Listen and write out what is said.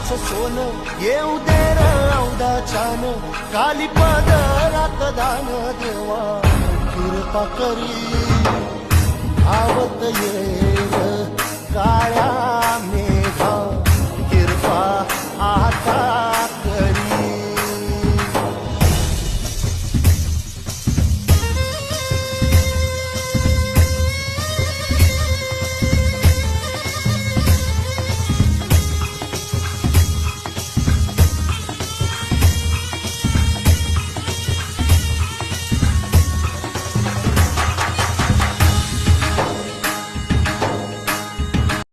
लाखाचं सोनं येऊ दे र औदा छान काली पदरात दान देवा कृपा करी आवत ये